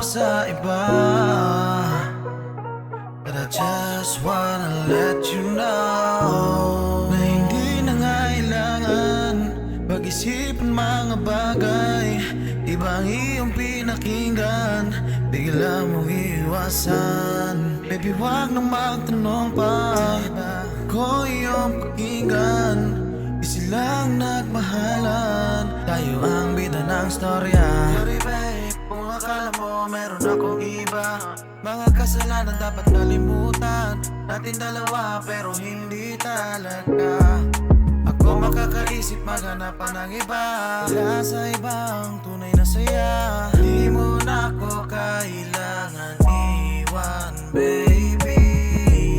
pa sa iba, but I just wanna let you know na hindi na ngailangan pag-isipan mga bagay. Ibang iyong pinakinggan, bigla mong iwasan. Baby, wag na magtanong pa, ko iyong pakinggan. Di silang nagmahalan, tayo ang bida ng storya. Sorry babe, kung akala mo meron akong iba. Mga kasalanan dapat nalimutan natin dalawa, pero hindi talaga. Ako makakaisip maghanap pa ng iba, wala sa ibang tunay na saya. Di mo na ako kailangan iwan, baby.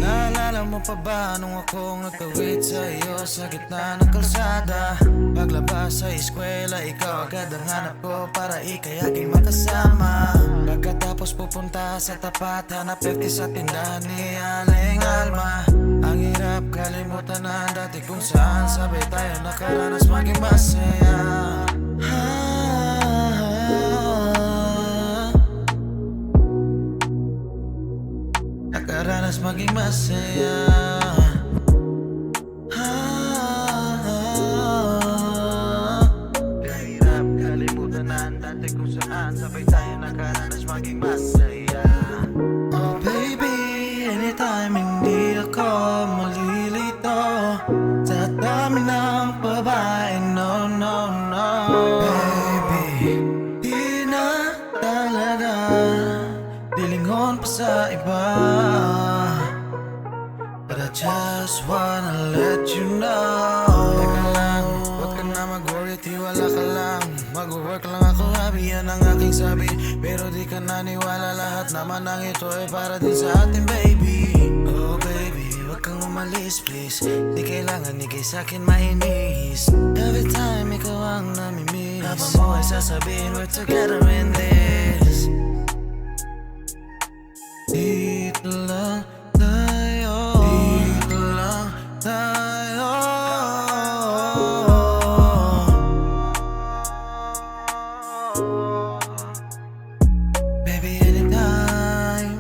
Naalala mo pa ba nung akong nagtawid sa iyo sa gitna ng kalsada? Paglabas sa eskwela, ikaw agad ang hanap ko para ikay aking makasama. Pagkatapos pupunta sa tapat, hanap 50 sa tindahan ni Aling Alma. Ang hirap kalimutan na dati kung saan sabay tayo nakaranas maging masaya. Nakaranas maging masaya. Kahirap kalimutan na dati kung saan sabay tayo nakaranas maging masaya. Oh baby, anytime hindi ako malilito sa dami ng babae, no, no, no. Baby, di na talaga dilingon pa sa iba, but I just wanna let you know. Teka lang, wag ka na mag-worry, tiwala ka lang. Mag-work lang ako, happy yan ang aking sabi. Pero di ka naniwala, lahat naman ng ito ay para din sa atin, baby. Oh baby, wag kang umalis please. Di kailangan ikay sa'kin mainis. Every time ikaw ang namimiss, habang mo ay sasabihin we're together in this. Dito lang tayo, dito lang tayo. Baby, anytime,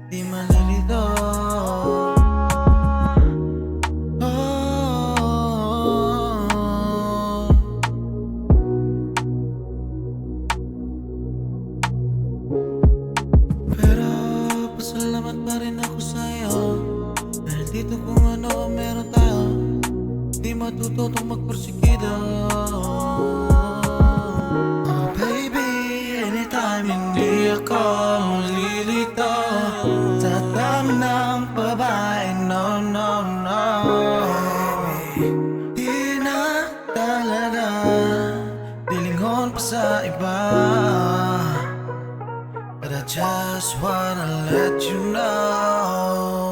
di malilito. Pero pasalamat pa rin ako sa'yo, dahil dito kung ano meron tayo, di matututong magporsigido. Oh baby, anytime hindi ako lilito sa dami ng babae, no, no, no. Baby, di na talaga dilingon pa sa iba, but I just wanna let you know.